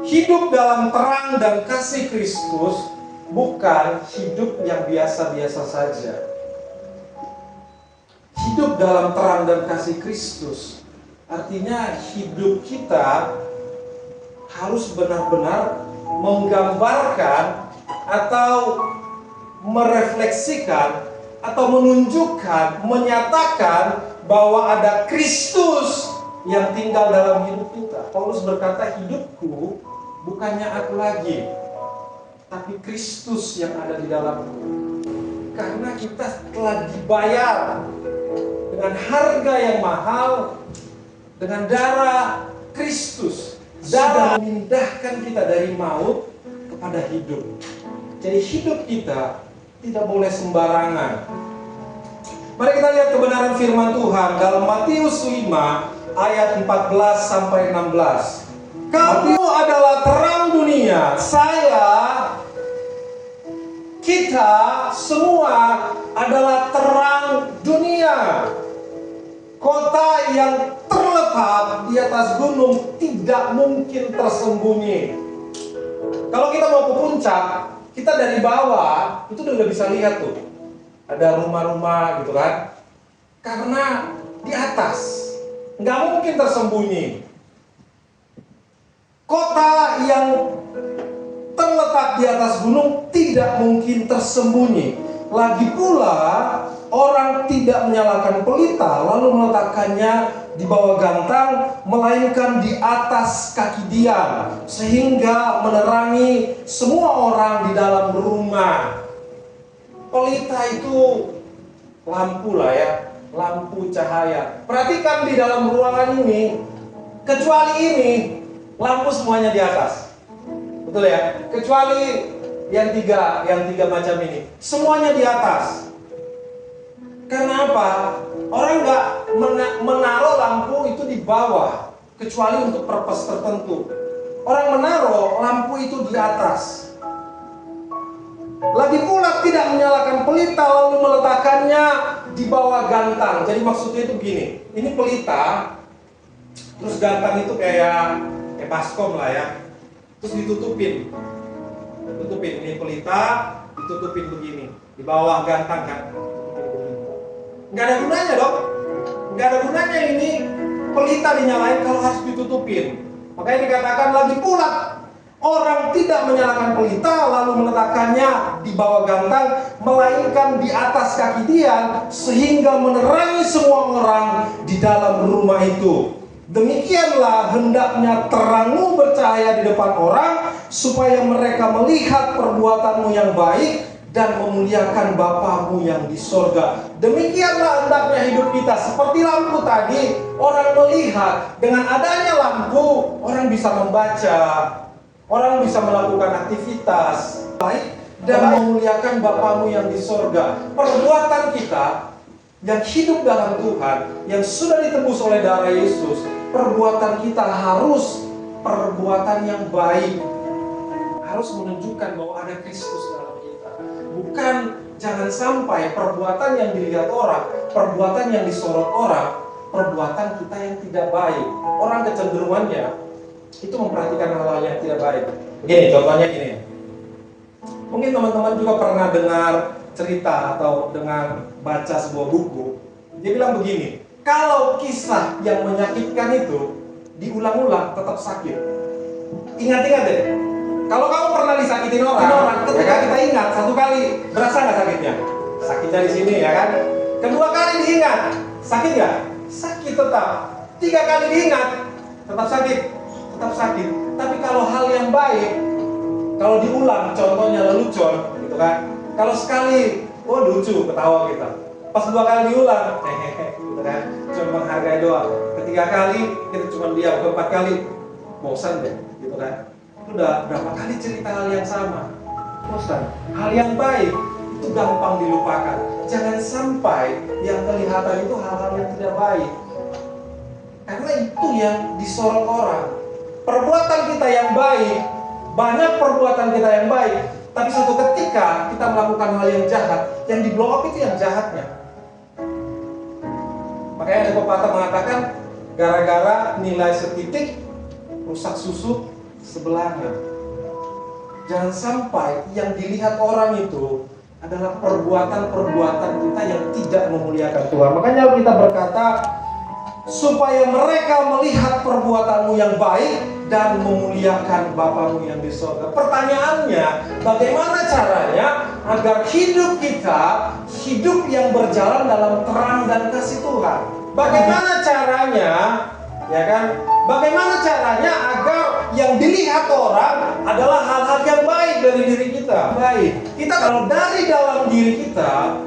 Hidup dalam terang dan kasih Kristus bukan hidup yang biasa-biasa saja. Hidup dalam terang dan kasih Kristus artinya hidup kita harus benar-benar menggambarkan atau merefleksikan atau menunjukkan, menyatakan bahwa ada Kristus yang tinggal dalam hidup kita. Paulus berkata, hidupku bukannya aku lagi, tapi Kristus yang ada di dalamku. Karena kita telah dibayar dengan harga yang mahal, dengan darah Kristus. Darah memindahkan kita dari maut kepada hidup. Jadi hidup kita tidak boleh sembarangan. Mari kita lihat kebenaran firman Tuhan dalam Matius 5 ayat 14 sampai 16. Kamu adalah terang dunia. Kita semua adalah terang dunia. Kota yang terletak di atas gunung tidak mungkin tersembunyi. Kalau kita mau ke puncak, kita dari bawah itu udah bisa lihat tuh, ada rumah-rumah gitu kan. Karena di atas nggak mungkin tersembunyi. Kota yang terletak di atas gunung tidak mungkin tersembunyi. Lagi pula orang tidak menyalakan pelita lalu meletakkannya di bawah gantang, melainkan di atas kaki dia, sehingga menerangi semua orang di dalam rumah. Pelita itu lampu lah ya, lampu cahaya. Perhatikan di dalam ruangan ini, kecuali ini, lampu semuanya di atas. Betul ya? Kecuali yang tiga macam ini, semuanya di atas. Karena apa? Orang nggak menaruh lampu itu di bawah, kecuali untuk purpose tertentu. Orang menaruh lampu itu di atas. Lagi pula tidak menyalakan pelita lalu meletakkannya di bawah gantang. Jadi maksudnya itu begini, ini pelita, terus gantang itu kayak baskom lah ya, terus ditutupin. Ini pelita, ditutupin begini, di bawah gantang kan. Nggak ada gunanya dong. Nggak ada gunanya ini pelita dinyalain kalau harus ditutupin. Makanya dikatakan lagi pula orang tidak menyalakan pelita lalu meletakkannya di bawah gantang, melainkan di atas kaki dia, sehingga menerangi semua orang di dalam rumah itu. Demikianlah hendaknya terangmu bercahaya di depan orang, supaya mereka melihat perbuatanmu yang baik dan memuliakan Bapamu yang di sorga. Demikianlah hendaknya hidup kita. Seperti lampu tadi, orang melihat. Dengan adanya lampu, orang bisa membaca, orang bisa melakukan aktivitas baik dan memuliakan Bapamu yang di sorga. Perbuatan kita yang hidup dalam Tuhan, yang sudah ditebus oleh darah Yesus, perbuatan kita harus perbuatan yang baik, harus menunjukkan bahwa ada Kristus dalam kita. Bukan, jangan sampai perbuatan yang dilihat orang, perbuatan yang disorot orang, perbuatan kita yang tidak baik. Orang kecenderungannya itu memperhatikan hal-hal yang tidak baik. Begini, contohnya gini. Mungkin teman-teman juga pernah dengar cerita atau dengar baca sebuah buku. Dia bilang begini, kalau kisah yang menyakitkan itu diulang-ulang tetap sakit. Ingat-ingat deh. Kalau kamu pernah disakitin orang, ketika kita ingat satu kali, berasa nggak sakitnya? Sakitnya di sini ya kan? Kedua kali diingat, sakit nggak? Sakit tetap. 3 kali diingat, tetap sakit. Tetap sakit. Tapi kalau hal yang baik, kalau diulang, contohnya lelucon, gitu kan? Kalau sekali, oh lucu, ketawa kita. Pas 2 kali diulang, hehehe, gitu kan? Cuma menghargai doang. Ketiga kali, kita cuma diam. 4 kali, bosan deh, gitu kan? Udah berapa kali cerita hal yang sama, bosan. Hal yang baik itu gampang dilupakan. Jangan sampai yang kelihatan itu hal-hal yang tidak baik, karena itu yang disorot orang. Perbuatan kita yang baik, banyak perbuatan kita yang baik, tapi suatu ketika kita melakukan hal yang jahat, yang di blow up itu yang jahatnya. Makanya ada pepatah mengatakan, gara-gara nilai setitik rusak susu sebelahnya. Jangan sampai yang dilihat orang itu adalah perbuatan-perbuatan kita yang tidak memuliakan Tuhan. Makanya kita berkata, supaya mereka melihat perbuatanmu yang baik dan memuliakan Bapamu yang di surga. Pertanyaannya, bagaimana caranya agar hidup kita hidup yang berjalan dalam terang dan kasih Tuhan? Bagaimana caranya, ya kan? Bagaimana caranya agar yang dilihat orang adalah hal-hal yang baik dari diri kita? Baik. Kita kalau dari dalam diri kita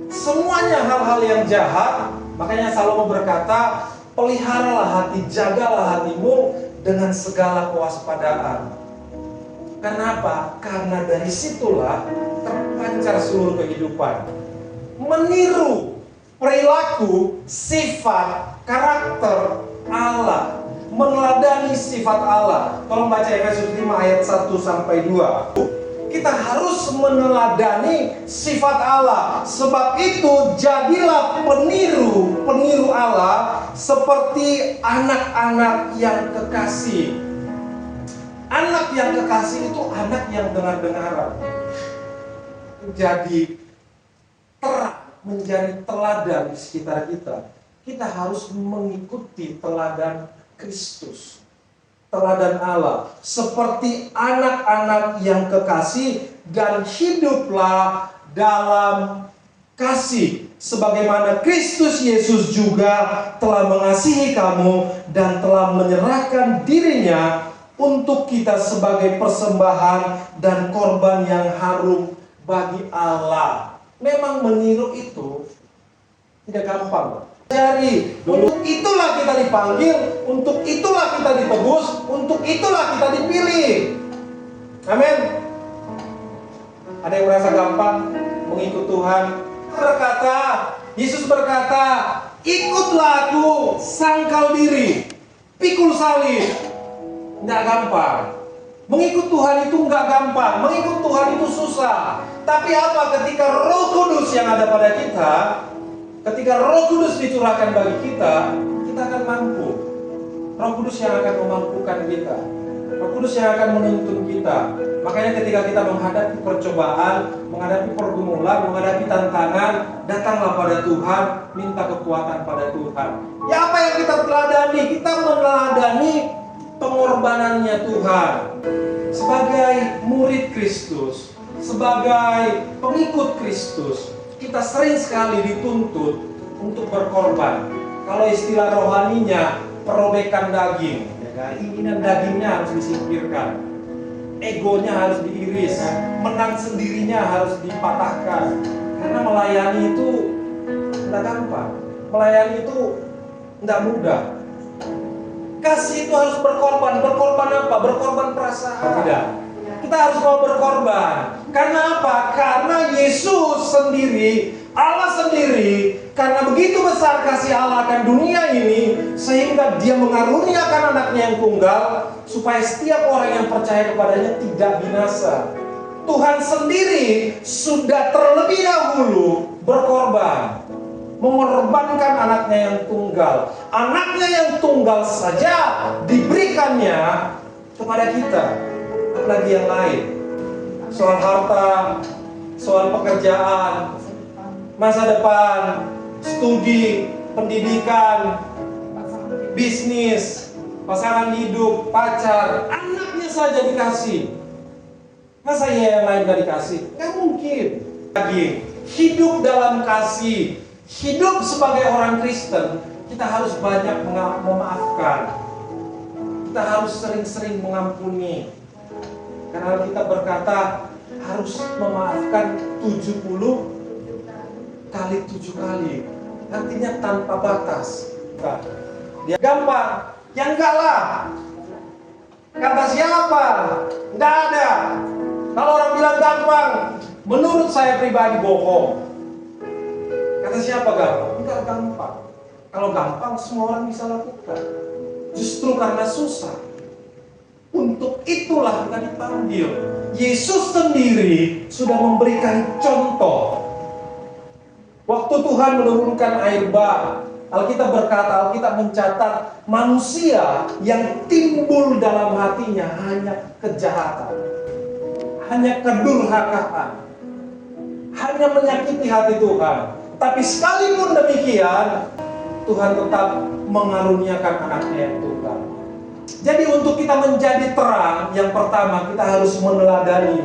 semuanya hal-hal yang jahat, makanya Salomo berkata, peliharalah hati, jagalah hatimu dengan segala kewaspadaan. Kenapa? Karena dari situlah terpancar seluruh kehidupan. Meniru perilaku, sifat, karakter Allah, meneladani sifat Allah. Tolong baca Efesus 5 ayat 1-2. Kita harus meneladani sifat Allah. Sebab itu jadilah peniru Allah seperti anak-anak yang kekasih. Anak yang kekasih itu anak yang dengar-dengaran. Jadi terang, menjadi teladan di sekitar kita. Kita harus mengikuti teladan Kristus, teladan Allah, seperti anak-anak yang kekasih, dan hiduplah dalam kasih sebagaimana Kristus Yesus juga telah mengasihi kamu dan telah menyerahkan dirinya untuk kita sebagai persembahan dan korban yang harum bagi Allah. Memang meniru itu tidak gampang. Jadi, untuk itulah kita dipanggil, untuk itulah kita ditebus, untuk itulah kita dipilih. Amin. Ada yang merasa gampang mengikut Tuhan? Yesus berkata, ikutlah aku, sangkal diri, pikul salib. Nggak gampang. Mengikut Tuhan itu nggak gampang. Mengikut Tuhan itu susah. Tapi apa ketika Roh Kudus yang ada pada kita, ketika Roh Kudus dicurahkan bagi kita, kita akan mampu. Roh Kudus yang akan memampukan kita. Roh Kudus yang akan menuntun kita. Makanya ketika kita menghadapi percobaan, menghadapi pergumulan, menghadapi tantangan, datanglah pada Tuhan, minta kekuatan pada Tuhan. Ya, apa yang kita teladani? Kita meneladani pengorbanannya Tuhan. Sebagai murid Kristus, sebagai pengikut Kristus, kita sering sekali dituntut untuk berkorban. Kalau istilah rohaninya, perobekan daging. Keinginan dagingnya harus disingkirkan, egonya harus diiris, menang sendirinya harus dipatahkan. Karena melayani itu tidak gampang, melayani itu tidak mudah. Kasih itu harus berkorban. Berkorban apa? Berkorban perasaan. Tidak. Kita harus mau berkorban. Karena apa? Karena Yesus sendiri, Allah sendiri, karena begitu besar kasih Allah akan dunia ini, sehingga Dia mengaruniakan anaknya yang tunggal, supaya setiap orang yang percaya kepadanya tidak binasa. Tuhan sendiri sudah terlebih dahulu berkorban, mengorbankan anaknya yang tunggal. Anaknya yang tunggal saja diberikannya kepada kita, apalagi yang lain. Soal harta, soal pekerjaan, masa depan, studi, pendidikan, bisnis, pasangan hidup, pacar, anaknya saja dikasih. Masa iya yang lain gak dikasih? Gak mungkin. Lagi, hidup dalam kasih, hidup sebagai orang Kristen, kita harus banyak memaafkan. Kita harus sering-sering mengampuni. Karena kita berkata harus memaafkan 70 kali 7 kali. Artinya tanpa batas. Dia gampang. Ya enggak lah. Kata siapa? Enggak ada. Kalau orang bilang gampang, menurut saya pribadi bohong. Kata siapa gampang? Enggak gampang. Kalau gampang semua orang bisa lakukan. Justru karena susah. Untuk itulah kita dipanggil. Yesus sendiri sudah memberikan contoh. Waktu Tuhan menurunkan air bah Alkitab berkata, Alkitab mencatat manusia yang timbul dalam hatinya hanya kejahatan, hanya kedurhakaan, hanya menyakiti hati Tuhan. Tapi sekalipun demikian, Tuhan tetap mengaruniakan anaknya yang tunggal. Jadi untuk kita menjadi terang, yang pertama kita harus meneladani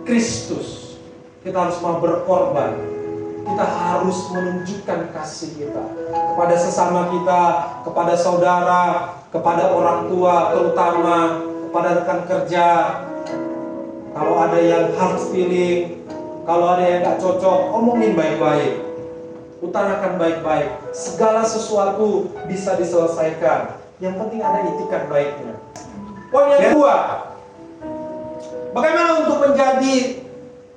Kristus. Kita harus mau berkorban. Kita harus menunjukkan kasih kita kepada sesama kita, kepada saudara, kepada orang tua, terutama kepada rekan kerja. Kalau ada yang hard feeling, kalau ada yang gak cocok, omongin baik-baik, utarakan baik-baik. Segala sesuatu bisa diselesaikan. Yang penting ada itikat baiknya. Poin yang kedua, bagaimana untuk menjadi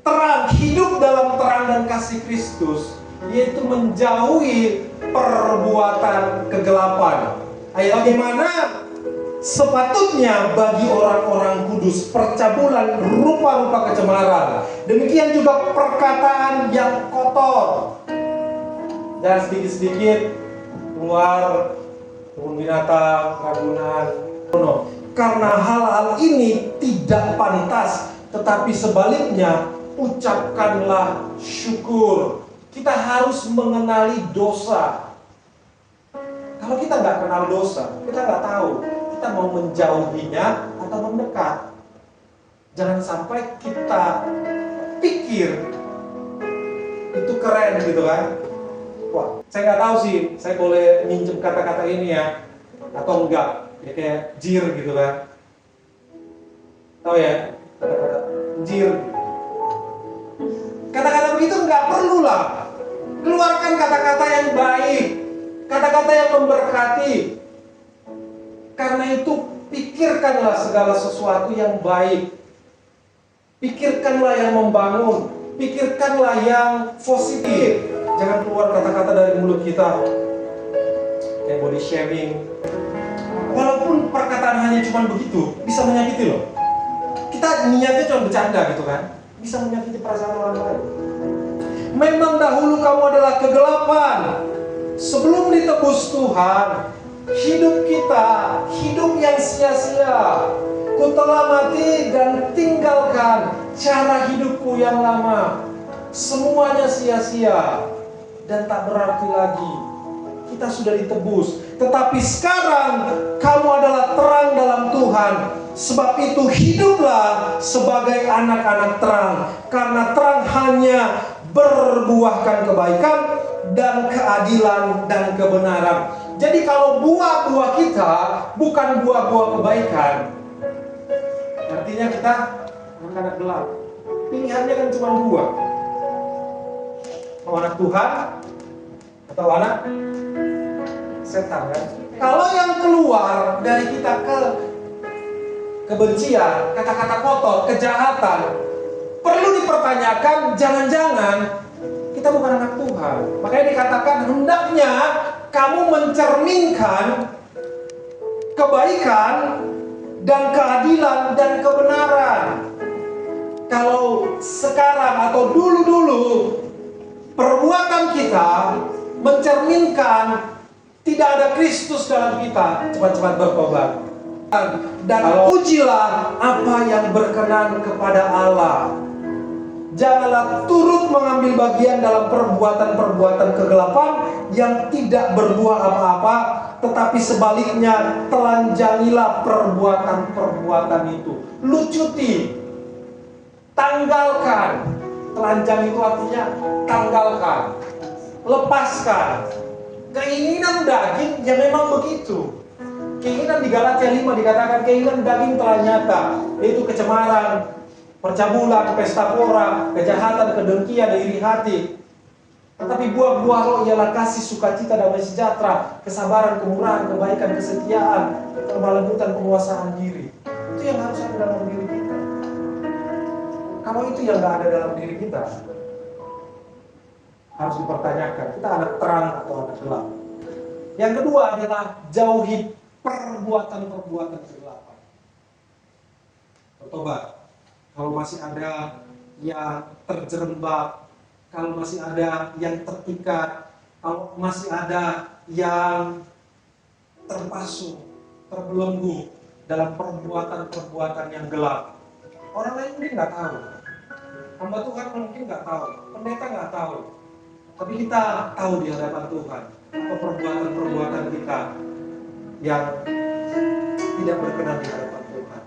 terang, hidup dalam terang dan kasih Kristus, yaitu menjauhi perbuatan kegelapan. Bagaimana sepatutnya bagi orang-orang kudus percabulan rupa-rupa kecemaran, demikian juga perkataan yang kotor, dan sedikit-sedikit keluar kebun binatang, ragunan. Karena hal-hal ini tidak pantas, tetapi sebaliknya ucapkanlah syukur. Kita harus mengenali dosa. Kalau kita nggak kenal dosa, kita nggak tahu kita mau menjauhinya atau mendekat. Jangan sampai kita pikir itu keren gitu kan. Wah, saya nggak tahu sih, saya boleh minjem kata-kata ini ya atau enggak. Ya kayak jir gitu kan. Tahu ya, kata-kata jir. Kata-kata begitu nggak perlu lah. Keluarkan kata-kata yang baik, kata-kata yang memberkati. Karena itu pikirkanlah segala sesuatu yang baik. Pikirkanlah yang membangun, pikirkanlah yang positif. Jangan keluar kata-kata dari mulut kita kayak body shaming. Walaupun perkataan hanya cuma begitu, bisa menyakiti loh. Kita niatnya cuma bercanda gitu kan, bisa menyakiti perasaan orang lain. Memang dahulu kamu adalah kegelapan. Sebelum ditebus Tuhan, hidup kita, hidup yang sia-sia. Ku telah mati dan tinggalkan cara hidupku yang lama. Semuanya sia-sia dan tak berarti lagi. Kita sudah ditebus. Tetapi sekarang kamu adalah terang dalam Tuhan. Sebab itu hiduplah sebagai anak-anak terang. Karena terang hanya berbuahkan kebaikan dan keadilan dan kebenaran. Jadi kalau buah-buah kita bukan buah-buah kebaikan, artinya kita anak-anak gelap. Pilihannya kan cuma dua. Mau anak Tuhan atau anak setan kan? Kalau yang keluar dari kita kebencian, kata-kata kotor, kejahatan, perlu dipertanyakan, jangan-jangan kita bukan anak Tuhan. Makanya dikatakan hendaknya kamu mencerminkan kebaikan dan keadilan dan kebenaran. Kalau sekarang atau dulu-dulu perbuatan kita mencerminkan tidak ada Kristus dalam kita, cepat-cepat bertobat. Dan ujilah apa yang berkenan kepada Allah. Janganlah turut mengambil bagian dalam perbuatan-perbuatan kegelapan yang tidak berbuah apa-apa, tetapi sebaliknya telanjangilah perbuatan-perbuatan itu. Lucuti, tanggalkan. Telanjang itu artinya tanggalkan, lepaskan. Keinginan daging yang memang begitu. Keinginan di Galatia 5 dikatakan keinginan daging telah nyata, yaitu kecemaran, percabulan, pesta pora, kejahatan, kedengkian, iri hati. Tetapi buah-buah roh ialah kasih, sukacita, damai sejahtera, kesabaran, kemurahan, kebaikan, kesetiaan, kelemah lembutan, penguasaan diri. Itu yang harus ada dalam diri kita. Kalau itu yang nggak ada dalam diri kita, harus dipertanyakan, kita anak terang atau anak gelap. Yang kedua adalah jauhi perbuatan-perbuatan kegelapan. Bertobat. Kalau masih ada yang terjerembab, kalau masih ada yang terikat, kalau masih ada yang terpasung, terbelenggu dalam perbuatan-perbuatan yang gelap. Orang lain mungkin nggak tahu, hamba Tuhan mungkin nggak tahu, pendeta nggak tahu, tapi kita tahu di hadapan Tuhan apa perbuatan-perbuatan kita yang tidak berkenan di hadapan Tuhan.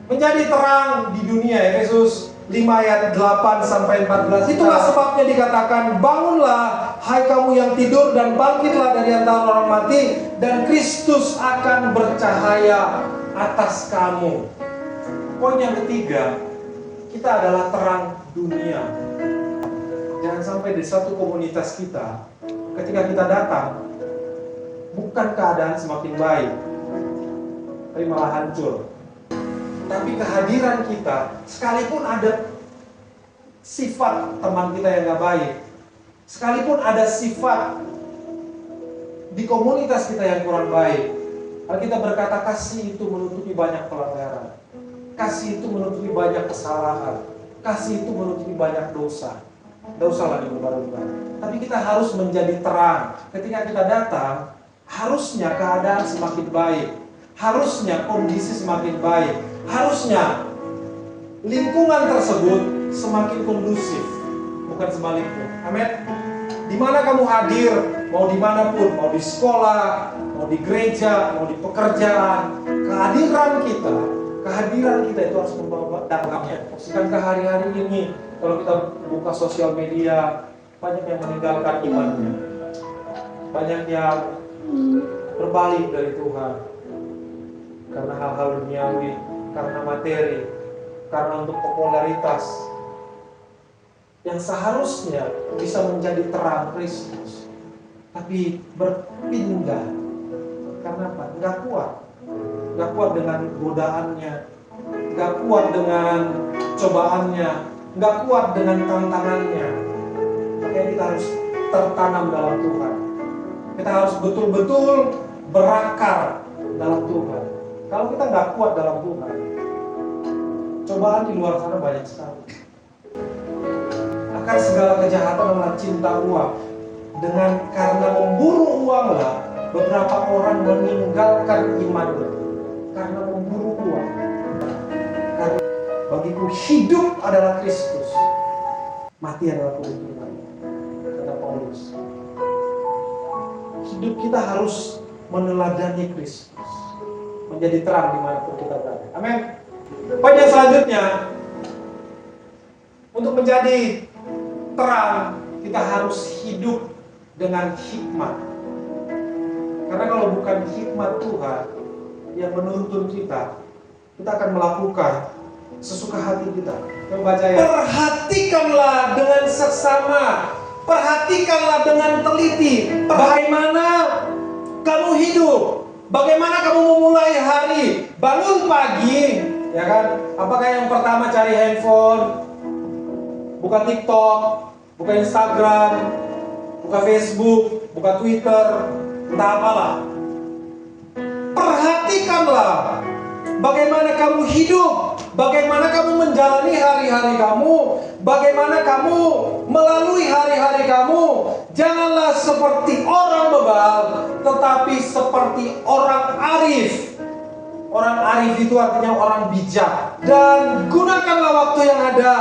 Menjadi terang di dunia, Efesus 5 ayat 8 sampai 14. Itulah sebabnya dikatakan, bangunlah hai kamu yang tidur dan bangkitlah dari antara orang mati, dan Kristus akan bercahaya atas kamu. Poin yang ketiga, kita adalah terang dunia. Jangan sampai di satu komunitas kita, ketika kita datang, bukan keadaan semakin baik, tapi malah hancur. Tapi kehadiran kita, sekalipun ada sifat teman kita yang gak baik, sekalipun ada sifat di komunitas kita yang kurang baik, Alkitab berkata kasih itu menutupi banyak pelanggaran, kasih itu menutupi banyak kesalahan, kasih itu menutupi banyak dosa. Tidak usahlah diubah-ubah. Tapi kita harus menjadi terang. Ketika kita datang, harusnya keadaan semakin baik, harusnya kondisi semakin baik, harusnya lingkungan tersebut semakin kondusif, bukan sebaliknya. Amin. Di mana kamu hadir, mau dimanapun, mau di sekolah, mau di gereja, mau di pekerjaan, kehadiran kita itu harus membawa dampaknya. Bukankah hari-hari ini kalau kita buka sosial media, banyak yang meninggalkan imannya, banyak yang berbalik dari Tuhan karena hal-hal duniawi, karena materi, karena untuk popularitas yang seharusnya bisa menjadi terang Kristus, tapi berpindah. Karena apa? Nggak kuat dengan godaannya, nggak kuat dengan cobaannya, nggak kuat dengan tantangannya. Makanya kita harus tertanam dalam Tuhan. Kita harus betul-betul berakar dalam Tuhan. Kalau kita nggak kuat dalam Tuhan, cobaan di luar sana banyak sekali. Akar segala kejahatan adalah cinta uang. Karena memburu uanglah beberapa orang meninggalkan imannya. Karena memburu uang. Karena bagiku hidup adalah Kristus, mati adalah keuntungan, kata Paulus. Hidup kita harus meneladani Kristus, menjadi terang dimanapun kita berada. Amin. Poin yang selanjutnya, untuk menjadi terang, kita harus hidup dengan hikmat. Karena kalau bukan hikmat Tuhan yang menuntun kita akan melakukan sesuka hati kita. Yang baca ya. Perhatikanlah dengan seksama, perhatikanlah dengan teliti bagaimana kamu hidup, bagaimana kamu memulai hari. Bangun pagi, ya kan? Apakah yang pertama cari handphone, buka TikTok, buka Instagram, buka Facebook, buka Twitter, entah apalah. Perhatikanlah bagaimana kamu hidup, bagaimana kamu menjalani hari-hari kamu, bagaimana kamu melalui hari-hari kamu. Janganlah seperti orang bebal, tetapi seperti orang arif. Orang arif itu artinya orang bijak. Dan gunakanlah waktu yang ada,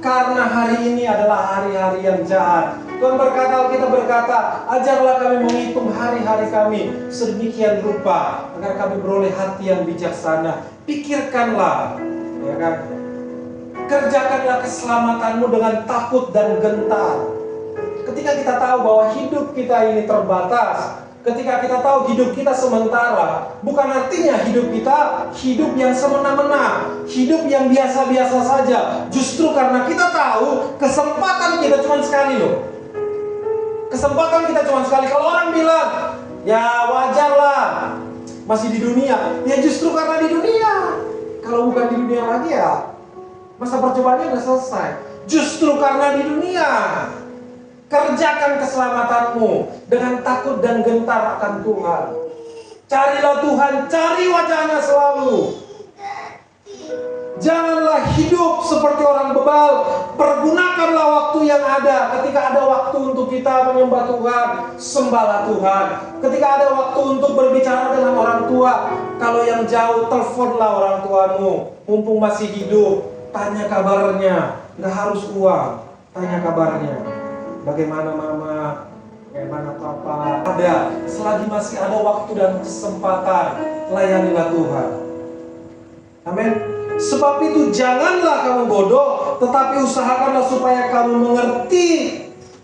karena hari ini adalah hari-hari yang jahat. Tuhan berkata, kita berkata, ajarlah kami menghitung hari-hari kami sedemikian rupa, agar kami beroleh hati yang bijaksana. Pikirkanlah, ya kan? Kerjakanlah keselamatanmu dengan takut dan gentar. Ketika kita tahu bahwa hidup kita ini terbatas, ketika kita tahu hidup kita sementara, bukan artinya hidup kita hidup yang semena-mena, hidup yang biasa-biasa saja. Justru karena kita tahu kesempatan kita cuma sekali loh. Kesempatan kita cuma sekali. Kalau orang bilang, ya wajarlah masih di dunia, ya justru karena di dunia. Kalau bukan di dunia lagi ya masa percobaannya udah selesai. Justru karena di dunia, kerjakan keselamatanmu dengan takut dan gentar akan Tuhan. Carilah Tuhan, cari wajahnya selalu. Janganlah hidup seperti orang bebal. Pergunakan Gunakanlah waktu yang ada. Ketika ada waktu untuk kita menyembah Tuhan, sembahlah Tuhan. Ketika ada waktu untuk berbicara dengan orang tua, kalau yang jauh, teleponlah orang tuamu. Mumpung masih hidup, tanya kabarnya. Nggak harus uang, tanya kabarnya. Bagaimana mama, bagaimana papa. Selagi masih ada waktu dan kesempatan, layanilah Tuhan. Amin. Sebab itu janganlah kamu bodoh, tetapi usahakanlah supaya kamu mengerti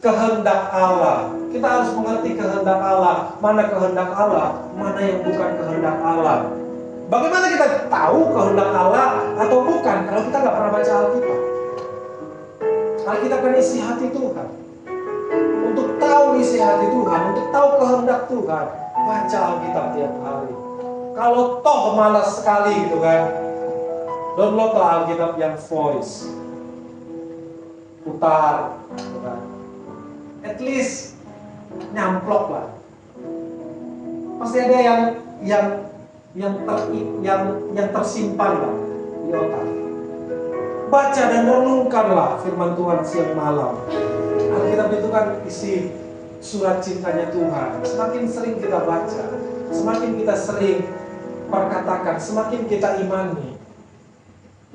kehendak Allah. Kita harus mengerti kehendak Allah. Mana kehendak Allah, mana yang bukan kehendak Allah. Bagaimana kita tahu kehendak Allah atau bukan kalau kita nggak pernah baca Alkitab? Alkitab kan isi hati Tuhan. Untuk tahu isi hati Tuhan, untuk tahu kehendak Tuhan, baca Alkitab tiap hari. Kalau toh malas sekali gitu kan, downloadlah Alkitab yang voice, putar, gitu kan. At least nyamplok lah. Pasti ada yang tersimpan lah di otak. Baca dan renungkanlah firman Tuhan siang malam. Alkitab itu kan isi surat cintanya Tuhan. Semakin sering kita baca, semakin kita sering perkatakan, semakin kita imani,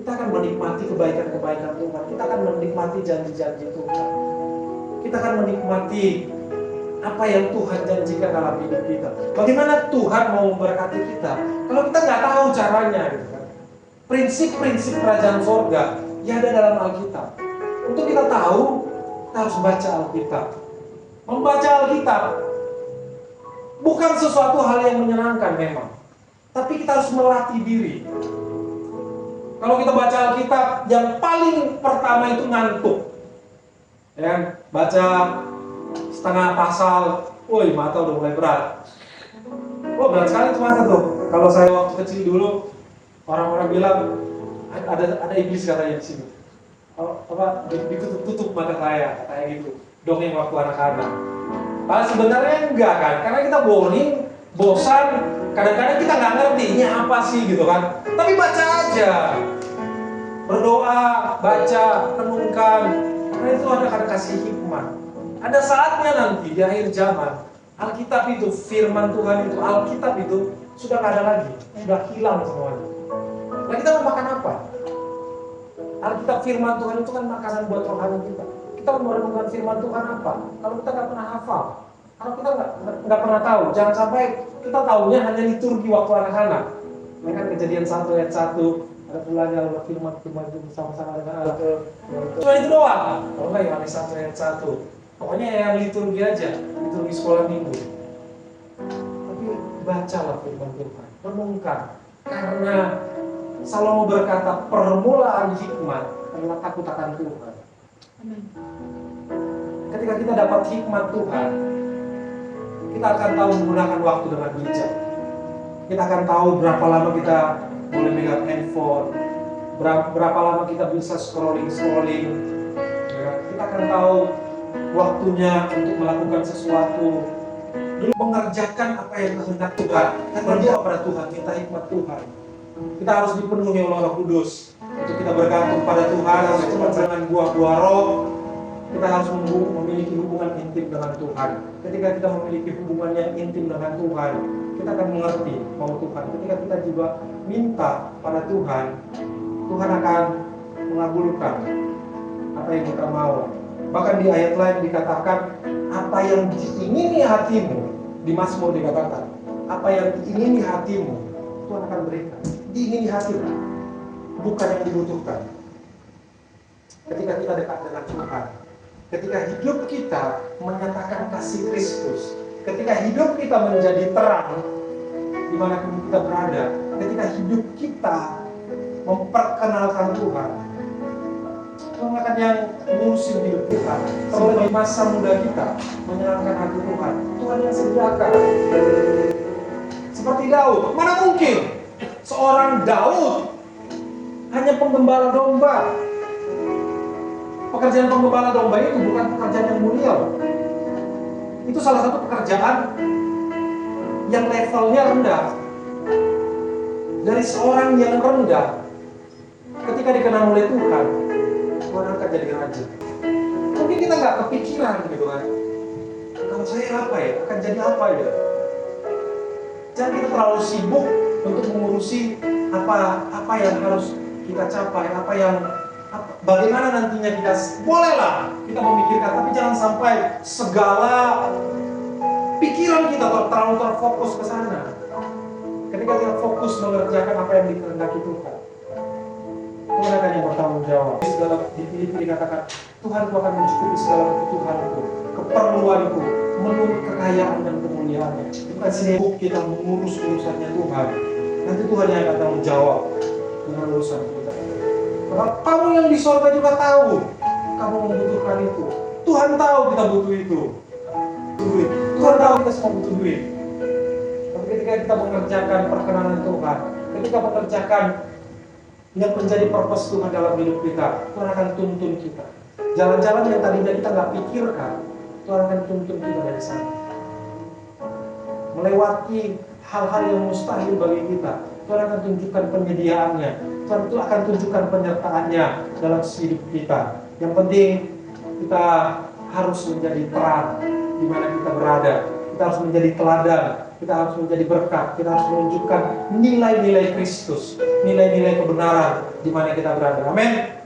kita akan menikmati kebaikan-kebaikan Tuhan. Kita akan menikmati janji-janji Tuhan. Kita akan menikmati apa yang Tuhan janjikan dalam hidup kita. Bagaimana Tuhan mau memberkati kita kalau kita nggak tahu caranya, gitu kan? Prinsip-prinsip kerajaan surga ya ada dalam Alkitab. Untuk kita tahu, kita harus baca Alkitab. Membaca Alkitab bukan sesuatu hal yang menyenangkan memang, tapi kita harus melatih diri. Kalau kita baca Alkitab, yang paling pertama itu ngantuk. Ya, baca setengah pasal, woi mata udah mulai berat. Wah berat sekali tuh mata tuh. Kalau saya waktu kecil dulu, orang-orang bilang ada iblis katanya di sini. Ditutup mata saya, katanya gitu. Dongeng waktu anak-anak. Padahal sebenarnya enggak kan, karena kita boring, bosan. Kadang-kadang kita nggak ngerti ini apa sih gitu kan. Tapi baca aja, berdoa, baca, renungkan. Karena itu ada kasih hikmat. Ada saatnya nanti di akhir zaman, Alkitab itu, firman Tuhan itu, Alkitab itu sudah nggak ada lagi, sudah hilang semuanya. Nah kita mau makan apa? Alkitab firman Tuhan itu kan makanan buat rohani kita. Kita mau merenungkan firman Tuhan apa? Kalau kita nggak pernah hafal, kalau kita nggak pernah tahu, jangan sampai kita tahunya hanya liturgi waktu anak-anak. Ini kan Kejadian 1 ayat 1, ada belajar firman itu bersama-sama dengan Allah. Cuma itu doang. Kalau nggak Yohanes 1 ayat 1. Pokoknya yang liturgi aja, liturgi sekolah minggu. Tapi bacalah firman Tuhan, renungkan. Karena Salomo berkata, permulaan hikmat adalah takut akan Tuhan. Ketika kita dapat hikmat Tuhan, kita akan tahu menggunakan waktu dengan bijak. Kita akan tahu berapa lama kita boleh megang handphone, berapa lama kita bisa scrolling. Ya, kita akan tahu waktunya untuk melakukan sesuatu. Dulu mengerjakan apa yang kehendak Tuhan. Kita berdoa pada Tuhan, minta hikmat Tuhan. Kita harus dipenuhi oleh Roh Kudus. Untuk kita bergantung pada Tuhan, dengan buah-buah roh. Kita harus memiliki hubungan intim dengan Tuhan. Ketika kita memiliki hubungan yang intim dengan Tuhan, kita akan mengerti mau Tuhan. Ketika kita juga minta pada Tuhan, Tuhan akan mengabulkan apa yang kita mau. Bahkan di ayat lain dikatakan, apa yang diingini hatimu, di Mazmur dikatakan, apa yang diingini hatimu, Tuhan akan berikan. Diingini hatimu, bukan yang dibutuhkan. Ketika kita dekat dengan Tuhan, ketika hidup kita menyatakan kasih Kristus, ketika hidup kita menjadi terang dimanapun kita berada, ketika hidup kita memperkenalkan Tuhan, Tuhan akan yang ngurusin hidup kita. Selama masa muda kita menyenangkan hati Tuhan, Tuhan yang sediakan. Seperti Daud, mana mungkin seorang Daud hanya penggembala domba. Pekerjaan penggembala domba itu bukan pekerjaan yang mulia. Itu salah satu pekerjaan yang levelnya rendah. Dari seorang yang rendah, ketika dikenal oleh Tuhan, Tuhan akan jadi raja. kita nggak kepikiran gitu kan. Kalau saya apa ya? Akan jadi apa ya? Jangan kita terlalu sibuk untuk mengurusi apa yang harus kita capai, bagaimana nantinya kita, bolehlah kita memikirkan, tapi jangan sampai segala pikiran kita terlalu terfokus ke sana. Ketika kita fokus mengerjakan apa yang dikehendaki Tuhan, Tuhan akan yang bertanggung jawab. Di Filipi dikatakan, Tuhanku akan mencukupi segala kebutuhanku, keperluanku, menurut kekayaan dan kemuliaannya. Bukan sibuk kita mengurus urusannya Tuhan. Nanti Tuhan yang akan tanggung jawab dengan urusan kita. Maka kamu yang di sorga juga tahu kamu membutuhkan itu. Tuhan tahu kita butuh itu. Tuhan tahu kita semua butuh duit. Tapi ketika kita mengerjakan perkenanan Tuhan, ketika mengerjakan yang menjadi purpose Tuhan dalam hidup kita, Tuhan akan tuntun kita. Jalan-jalan yang tadinya kita nggak pikirkan, Tuhan akan tuntun kita dari sana. Melewati hal-hal yang mustahil bagi kita, Tuhan akan tunjukkan penyediaannya. Tuhan itu akan tunjukkan penyertaannya dalam hidup kita. Yang penting kita harus menjadi terang di mana kita berada. Kita harus menjadi teladan. Kita harus menjadi berkat. Kita harus menunjukkan nilai-nilai Kristus, nilai-nilai kebenaran di mana kita berada. Amin.